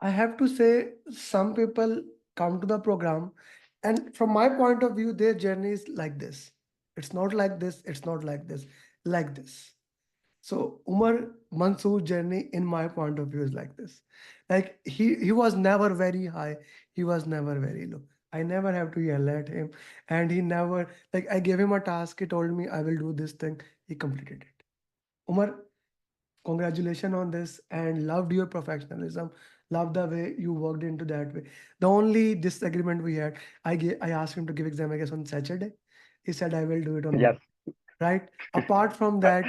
I have to say, some people come to the program, and from my point of view, their journey is like this. It's not like this, it's not like this, like this. So Umar Mansoor journey, in my point of view, is like this. Like he was never very high, he was never very low. I never have to yell at him, and he never like I gave him a task. He told me I will do this thing. He completed it. Umar, congratulations on this, and loved your professionalism, loved the way you worked into that way. The only disagreement we had, I asked him to give exam, I guess, on Saturday. He said I will do it on Yes. Monday, right? Apart from that,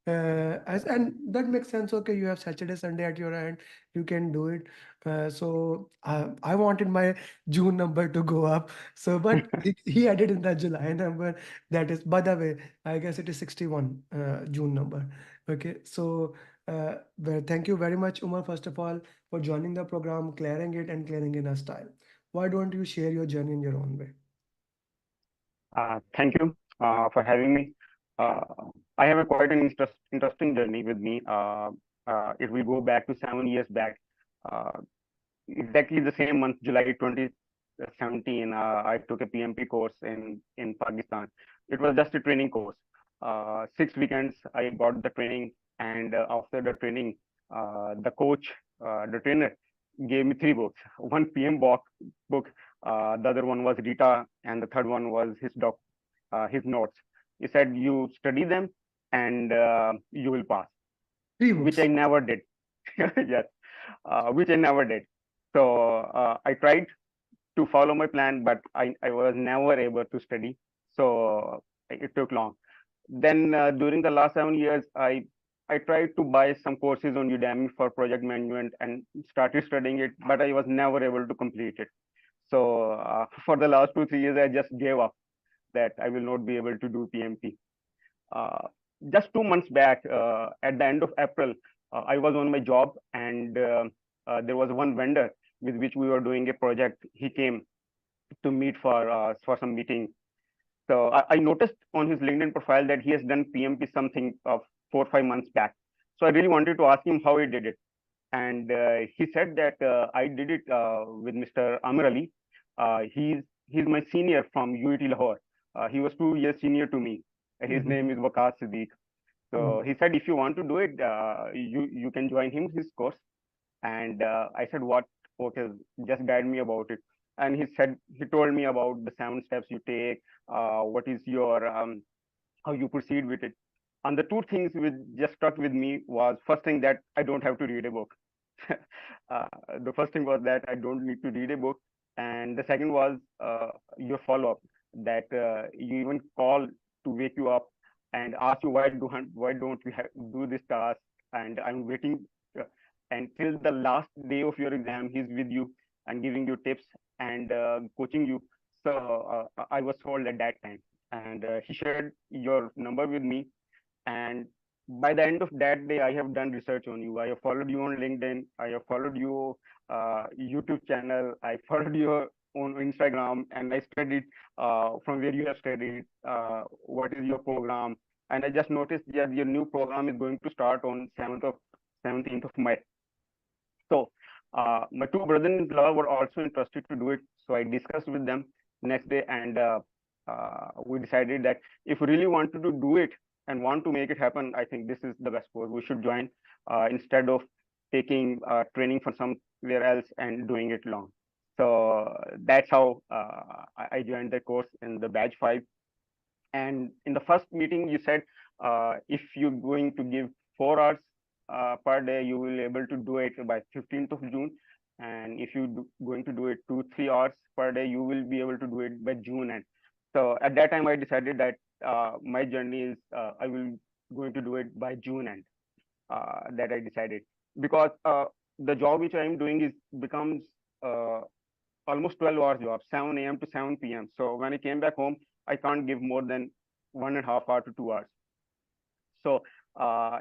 and that makes sense. Okay, you have Saturday, Sunday at your end, you can do it. I wanted my June number to go up. So, but he added in the July number. That is, by the way, I guess it is 61 June number. Okay, so well, thank you very much, Umar, first of all, for joining the program, clearing it, and clearing in a style. Why don't you share your journey in your own way? Thank you for having me. Uh, I have a quite an interesting journey with me. It will go back to 7 years back. Uh, exactly the same month, July 2017, I took a PMP course in Pakistan. It was just a training course. 6 weekends, I got the training, and after the training, the coach, the trainer, gave me three books. One book, the other one was Rita, and the third one was his notes. He said, "You study them, and you will pass," Three which I books. never did. Yes, which I never did. So I tried to follow my plan, but I was never able to study. So it took long. Then during the last 7 years, I tried to buy some courses on Udemy for project management and started studying it, but I was never able to complete it. So for the last 2 3 years, I just gave up that I will not be able to do PMP. Uh, just 2 months back, at the end of April, I was on my job, and there was one vendor with which we were doing a project. He came to meet for some meeting. So I noticed on his LinkedIn profile that he has done PMP something of 4 or 5 months back. So I really wanted to ask him how he did it, and he said that I did it with Mr. Amir Ali. He's my senior from UET Lahore. He was 2 years senior to me. His Mhm. name is Waqas Siddiq. So Mhm. he said, if you want to do it, you can join his course. And I said, what? Okay, just guide me about it. And he told me about the 7 steps you take, what is your how you proceed with it. And the two things which just stuck with me was, first thing, that I don't have to read a book. uh, the first thing was that I don't need to read a book, and the second was your follow up, that you even call to wake you up and ask you, why don't we do this task, and I'm waiting uh, until the last day of your exam. He's with you and giving you tips and coaching you. So I was told at that time, and he shared your number with me. And by the end of that day, I have done research on you. I have followed you on LinkedIn. I have followed your YouTube channel. I followed you on Instagram, and I studied from where you have studied. What is your program? And I just noticed that your new program is going to start on 17th of May. So my two brothers-in-law were also interested to do it. So I discussed with them next day, and we decided that if we really wanted to do it and want to make it happen, I think this is the best course. We should join instead of taking training from somewhere else and doing it long. So that's how I joined the course in the batch 5. And in the first meeting, you said if you're going to give 4 hours per day, you will able to do it by 15th of June. And if you going to do it 2 3 hours per day, you will be able to do it by June end. So at that time, I decided that my journey is I will going to do it by June end. That I decided, because the job which I am doing is becomes uh, almost 12 hours job, 7 a.m. to 7 p.m. So when I came back home, I can't give more than 1.5 hour to 2 hours. So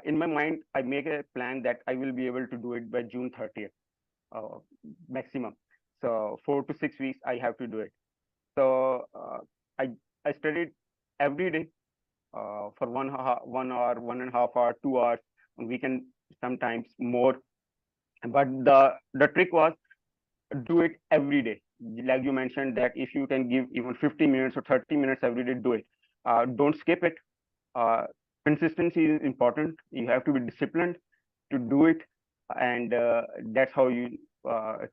in my mind, I make a plan that I will be able to do it by June 30th, uh, maximum. So 4 to 6 weeks, I have to do it. So I I studied every day for 1 hour, 1.5 hour, 2 hours, on weekend sometimes more. But the trick was do it every day. Like you mentioned that if you can give even 50 minutes or 30 minutes every day, do it. Don't skip it. uh, Consistency is important. You have to be disciplined to do it, and that's how you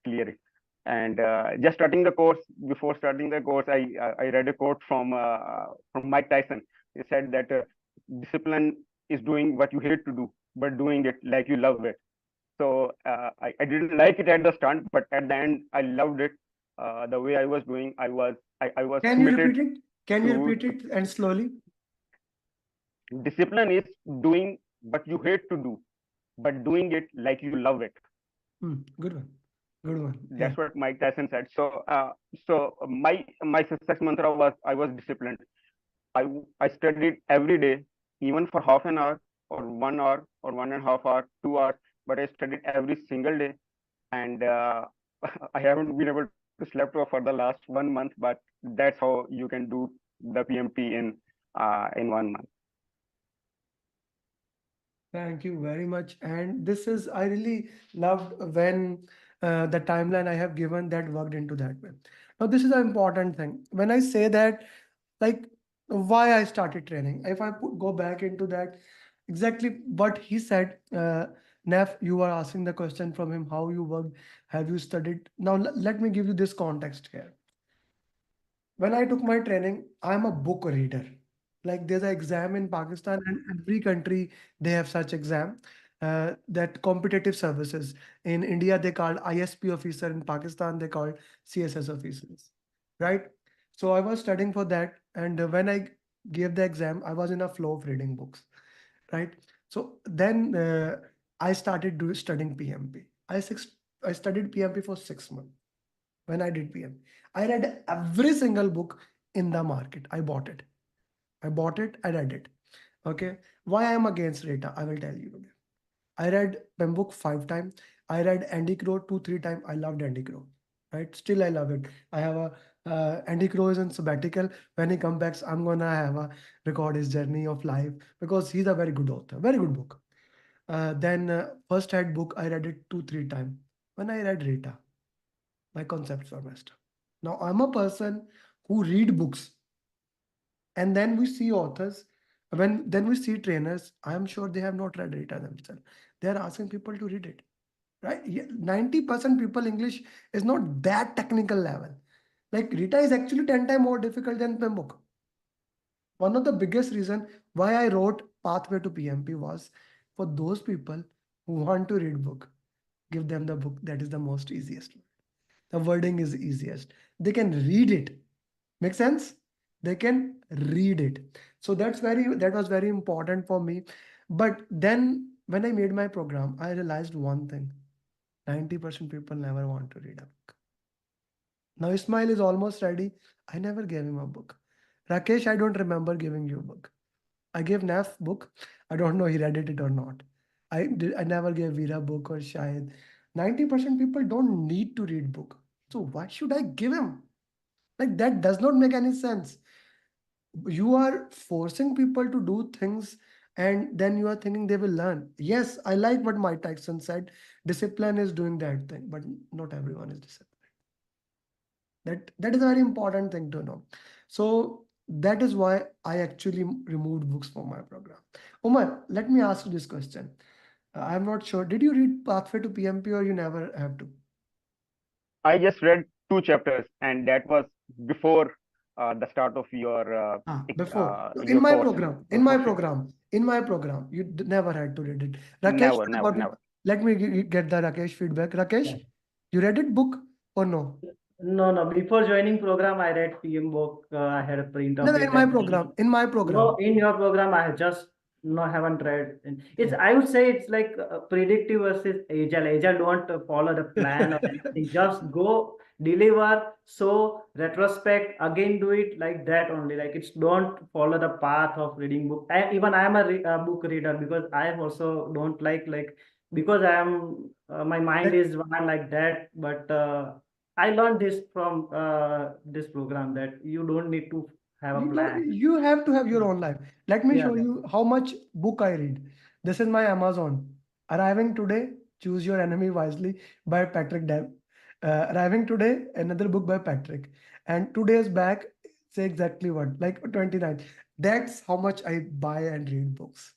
clear it. And just starting the course, before starting the course, I read a quote from Mike Tyson. He said that discipline is doing what you hate to do, but doing it like you love it. So I didn't like it at the start, but at the end I loved it. The way I was doing, I was Can you committed repeat it? Can you to. repeat it and slowly? Discipline is doing what you hate to do, but doing it like you love it. Good one. Good one. Yeah. That's what Mike Tyson said. So my success mantra was I was disciplined. I studied every day, even for half an hour or 1 hour or 1.5 hour, 2 hours. But I studied every single day, and I haven't been able to sleep for the last 1 month. But that's how you can do the PMP in 1 month. Thank you very much. And this is, I really loved when the timeline I have given that worked into that way. Now, this is an important thing. When I say that, like, why I started training, if I go back into that, exactly what he said, Nef, you are asking the question from him, how you worked, have you studied? Now, let me give you this context here. When I took my training, I'm a book reader. Like there's an exam in Pakistan and every country they have such exam. That competitive services in India they called ISP officer, in Pakistan they called CSS officers, right? So I was studying for that, and when I gave the exam, I was in a flow of reading books, right? So then I started studying PMP. I studied PMP for 6 months when I did PM. I read every single book in the market. I bought it. I read it. Okay. Why I am against Rita, I will tell you today. I read PEM book 5 times. I read Andy Crow 2, 3 times. I loved Andy Crow. Right? Still I love it. I have a Andy Crow is on sabbatical. When he comes back, I'm gonna have a record his journey of life because he's a very good author. Very good book. Then first head book I read it 2, 3 times. When I read Rita, my concepts were messed up. Now I'm a person who read books, and then we see authors. When then we see trainers, I am sure they have not read Rita themselves. They are asking people to read it, right? 90% people English is not that technical level. Like Rita is actually 10 times more difficult than book. One of the biggest reason why I wrote Pathway to PMP was for those people who want to read book. Give them the book that is the most easiest. The wording is easiest. They can read it. Make sense? They can read it. So that was very important for me. But then when I made my program, I realized one thing. 90% people never want to read a book. Now Ismail is almost ready. I never gave him a book. Rakesh, I don't remember giving you a book. I gave Naf book. I don't know he read it or not. I never gave Veera book or Shahid. 90% people don't need to read book. So why should I give him? Like that does not make any sense. You are forcing people to do things and then you are thinking they will learn. Yes, I like what Mike Tyson said. Discipline is doing that thing, but not everyone is disciplined. That is a very important thing to know. So that is why I actually removed books from my program. Umar, let me ask you this question. I'm not sure. Did you read Pathway to PMP or you never have to? I just read 2 chapters, and that was before the start of Before. In your my course. program, Before. you never had to read it. Rakesh, Never, what never, about it? never. Let me get the Rakesh feedback. Rakesh, Yeah. you read it book or no? No, no. Before joining program, I read PM book. I had a print No, of no, it. in my And program. In my no, program. in your program, I have just no haven't read. It's Okay. I would say it's like predictive versus agile. Agile don't follow the plan or anything. Just go deliver. So retrospect again, do it like that only. Like it's don't follow the path of reading book. Even I am a book reader because I also don't like because I am my mind That is one like that. But I learned this from this program that you don't need to have a plan. you have to have your own life. Let me Yeah, show you how much book I read. This is my Amazon. Arriving today, Choose Your Enemy Wisely by Patrick Deb. Arriving today, another book by Patrick. And 2 days back, say exactly what, like 29. That's how much I buy and read books.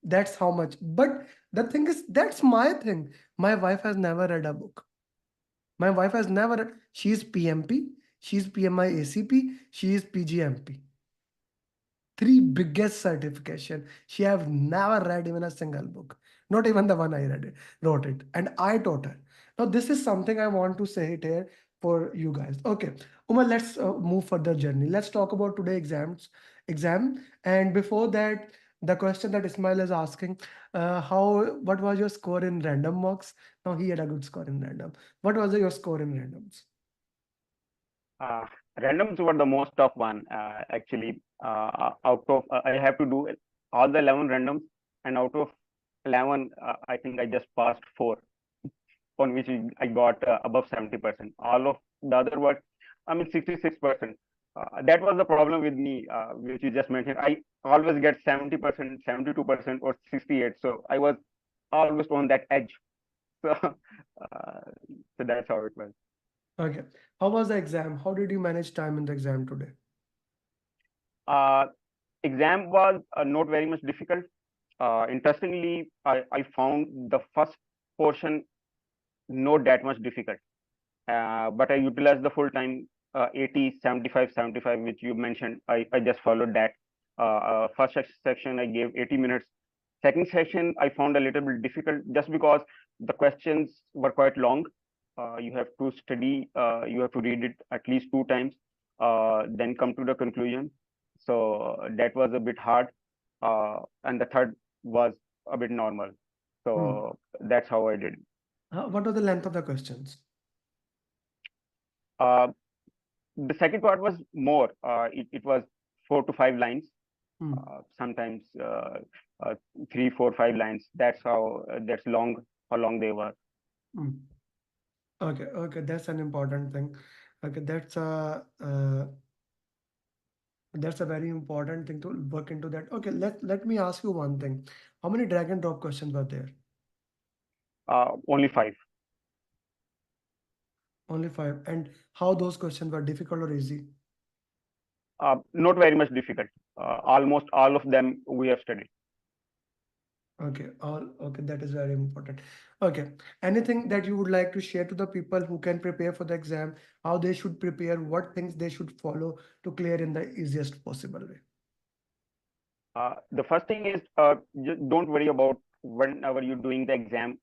That's how much. But the thing is, that's my thing. My wife has never read a book. My wife has never read. She's PMP, she's PMI ACP, she is PGMP. Three biggest certification. She have never read even a single book, not even the one I read it, wrote it, and I taught her. Now this is something I want to say it here for you guys. Okay, Umar, let's move further journey. Let's talk about today exam. And before that, the question that Ismail is asking, what was your score in random mocks? Now he had a good score in random. What was your score in randoms? Uh, Randoms were the most tough one actually. Out of I have to do all the 11 randoms, and out of 11, I think I just passed four, on which I got above 70%. All of the other were, I mean, 66%. That was the problem with me, which you just mentioned. I always get 70%, 72%, or 68. So I was always on that edge. So, so that's how it was. Okay, how was the exam? How did you manage time in the exam today? Uh, Exam was not very much difficult. Interestingly, I found the first portion not that much difficult, but I utilized the full time 80, 75, 75, which you mentioned. I just followed that. First section, I gave 80 minutes. Second section, I found a little bit difficult just because the questions were quite long. You have to study, you have to read it at least two times, then come to the conclusion. So that was a bit hard. And the third was a bit normal. Hmm. So that's how I did. What was the length of the questions? Uh, the second part was more. It was 4 to 5 lines, Hmm. sometimes uh, 3, 4, 5 lines. That's how that's long. How long they were. Hmm. Okay, okay, that's an important thing. Okay, that's a very important thing to work into that. Okay, let me ask you one thing. How many drag and drop questions were there? Only five. Only five. And how those questions were difficult or easy? Not very much difficult. Almost all of them we have studied. Okay, all okay, that is very important. Okay, anything that you would like to share to the people who can prepare for the exam, how they should prepare, what things they should follow to clear in the easiest possible way? The first thing is don't worry about whenever you're doing the exam.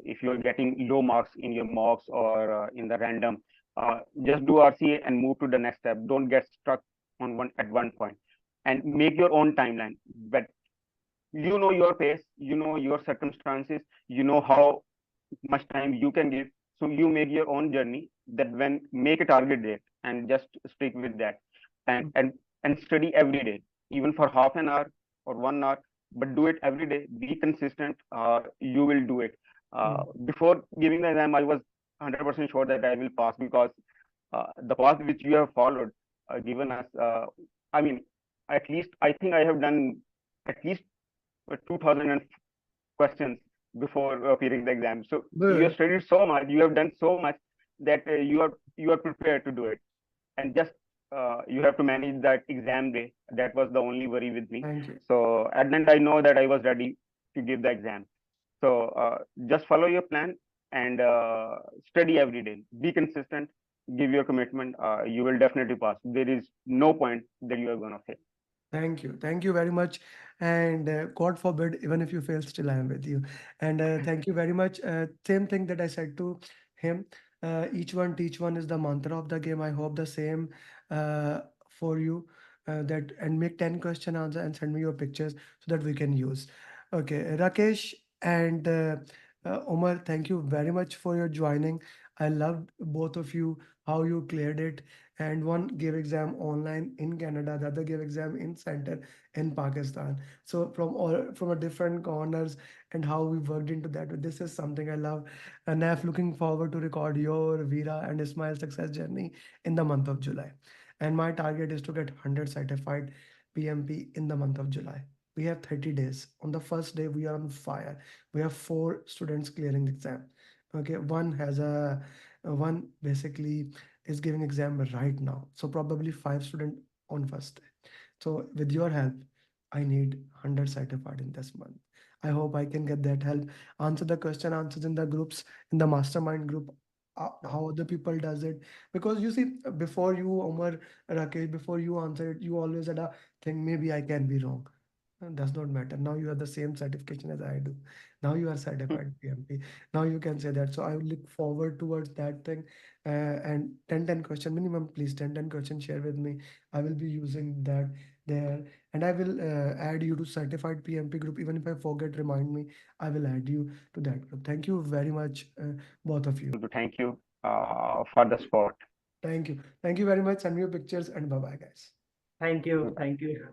If you're getting low marks in your mocks or in the random, just do RCA and move to the next step. Don't get stuck on one at one point, and make your own timeline. But you know your pace, you know your circumstances, you know how much time you can give. So you make your own journey. That when make a target date and just stick with that, and Mm, and and study every day, even for half an hour or 1 hour. But do it every day. Be consistent. You will do it. mm, Before giving the exam, I was 100% sure that I will pass because the path which you have followed, given us. I mean, at least I think I have done at least 2,000 questions before appearing the exam. So you have good. studied so much, you have done so much that you are prepared to do it, and just you have to manage that exam day. That was the only worry with me. Thank you. So at the end, I know that I was ready to give the exam. So just follow your plan and study every day. Be consistent. Give your commitment. You will definitely pass. There is no point that you are gonna fail. Thank you. Thank you very much. And God forbid, even if you fail, still I am with you. And thank you very much. Same thing that I said to him. Each one teach one is the mantra of the game. I hope the same uh, for you. That and make 10 question answer and send me your pictures so that we can use. Okay, Rakesh and Omar, thank you very much for your joining. I loved both of you, how you cleared it, and one gave exam online in Canada, the other gave exam in center in Pakistan. So from a different corners and how we worked into that. This is something I love. And I'm looking forward to record your Veera and Ismail success journey in the month of July. And my target is to get 100 certified PMP in the month of July. We have 30 days. On the first day, we are on fire. We have four students clearing the exam. Okay, one has a One basically is giving exam right now. So probably 5 student on first day. So with your help, I need 100 certified in this month. I hope I can get that help. Answer the question answers in the groups, in the mastermind group. How other people does it, because you see, before you, Omar, Rakesh, before you answer it, you always had a thing, maybe I can be wrong. Does not matter. Now you have the same certification as I do. Now you are certified PMP. Now you can say that. So I will look forward towards that thing. And 10 question minimum, please 10 questions share with me. I will be using that there, and I will add you to certified PMP group. Even if I forget, remind me. I will add you to that group. Thank you very much, both of you. To thank you for the spot. Thank you. Thank you very much. Send me your pictures and bye bye, guys. Thank you. Thank you.